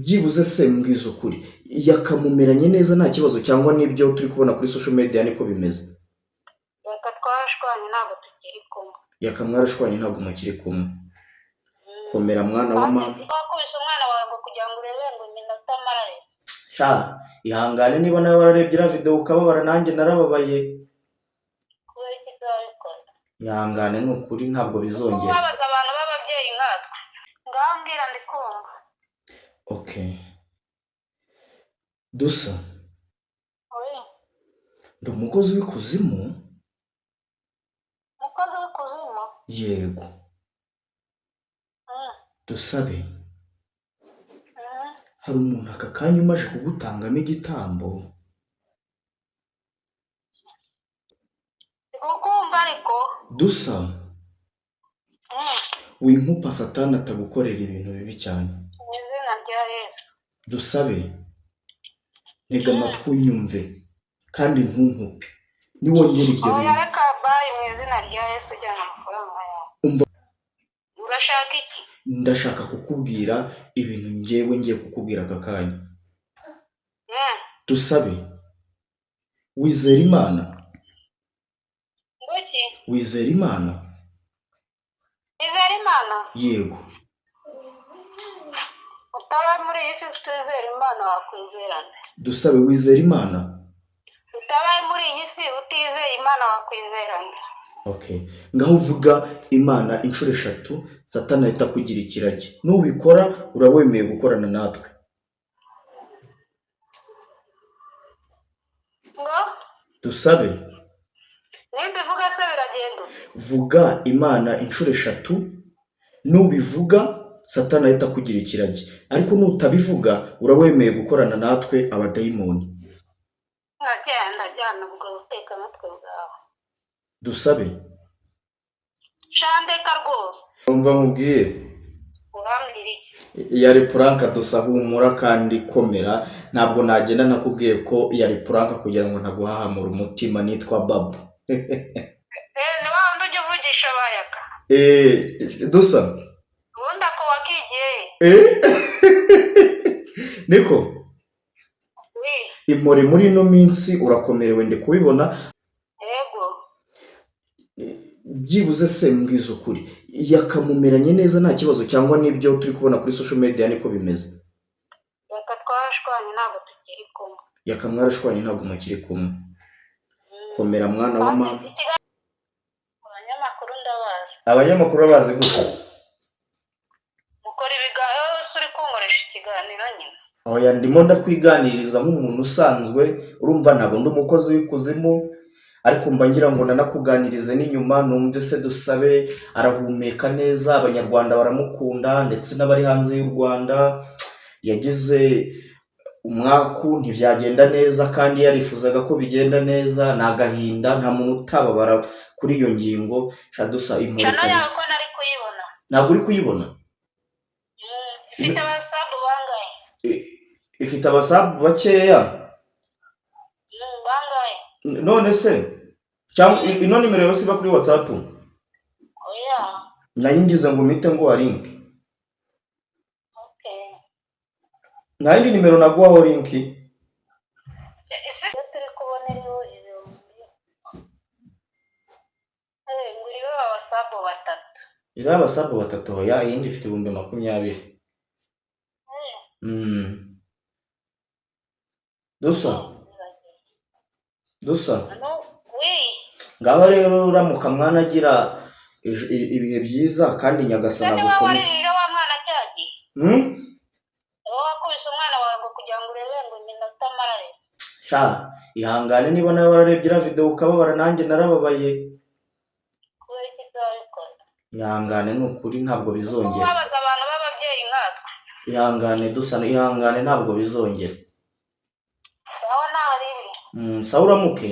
byibuze se mbwiza ukuri yakamumeranye neza nta kibazo cyangwa n'ibyo turi kubona kuri social media niko bimeze? Reka twarashwanye ntabwo tukiri kumwe. Yakamwarashwanye ntabwo mukiri kumwe. Komera mwana wa mama. Wakubise umwana wawe ngo kugira ngo urebe ngo iminota amarare. Sha ihangane niba nawe wararebye ira video ukababara nanjye narababaye. Kubera iki uzabikora? Ihangane ni ukuri ntabwo bizongera. Kubabaza abantu b'ababyeyi nkatwe. Ngambwira ndikumva. Okay. Dusa. Oye. Ndi umukozi w'ikuzimu. Umukozi w'ikuzimu? Yego. Dusabe. Hari umuntu aka kanya umaje kugutangamo igitambo. Sikukumva ariko. Dusa. Winkupa Satani atagukorera ibintu bibi cyane. Mu izina rya Yesu. Dusabe. Ntega amatwi unyumve kandi ntunkupe. Niwongera ibyo bintu. Oya reka bayi mu izina rya Yesu ujyana amafaranga yawe. Urashaka iki? Ndashaka kukubwira ibintu ngiye kukubwira aka kanya. Dusabe. Wizera Imana? Ngoki? Wizera Imana? Wizera Imana? Yego. Utaba muri iyi si utizera Imana wakwizerana. Dusabe wizera Imana? Utaba muri iyi si utizera Imana wakwizerana. Okay. Ngaho uvuga Imana inshuro 3 Satani ahita kugira ikiragi. Nubikora urawemeye gukorana natwe. Ngo? Dusabe. Nimbivuga se biragenda. Vuga Imana inshuro 3 nubivuga Satani ahita kugira ikiragi. Ariko nutabivuga urawemeye gukorana natwe abadayimoni. Ndajyana ubwo uteka amatwi bwawe. Dusabe. Shandeka rwose. Umva mubwiye. Urambwira iki? Yari puranka Dusa humura kandi komera. Ntabwo nagenda nakubwiye ko yari puranka kugira ngo ntaguhahamura umutima nitwa Babu. Ni wa wundi ujya uvugisha abayaga. Dusa. Ubundi ako wakigiye. Niko. Imore muri ino minsi urakomerewe ndi kubibona. Yego. Byibuze se mbwiza ukuri yakamumeranye neza nta kibazo cyangwa n'ibyo turi kubona kuri social media niko bimeze? Reka twarashwanye ntabwo tukiri kumwe. Yakamwarashwanye ntabwo mukiri kumwe. Komera mwana wa mama. Abanyamakuru ndabazi. Abanyamakuru bazi gusa. Mukora ibiganiro uri kunkoresha ikiganiro nyine. Oya ndimo ndakwiganiriza nk'umuntu usanzwe urumva ntabwo ndi umukozi w'ikuzimu ariko mba ngira ngo nanakuganirize n'inyuma numve se Dusabe arahumeka neza abanyarwanda baramukunda ndetse n'abari hanze y'u Rwanda yagize umwaku ntibyagenda neza kandi yarifuzaga ko bigenda neza nagahinda nta muntu utababara kuri iyo ngingo Dusa imurika. Channel yawe ko nari kuyibona. Ntabwo uri kuyibona? Ifite abasabu bangahe? Ifite abasabu bakeya. Bangahe? None se cyangwa ino nimero yose iba kuri WhatsApp? Oya. Nayingize ngo mite ngo link. Okay. Nayindi nimero naguhaho link. Ese turi kuboneraho ibihumbi. Nguriwe abasabu batatu. Ira abasabu batatu ya yindi ifite 20. Dusa. Ngaho rero uramuka mwana agira ibihe byiza kandi nyagasana gukomeza. Sani wa mwana cyagi. Wakubise umwana wawe ngo kugira ngo urebe ngo iminota amarare. Sha ihangane niba nawe wararebye ira video ukababara nanjye narababaye. Kubera iki uzabikora? Ihangane ni ukuri ntabwo bizongera. Kubabaza abantu b'ababyeyi nkatwe. Ihangane Dusa ihangane ntabwo bizongera. Sawa nari. Sawa uramuke.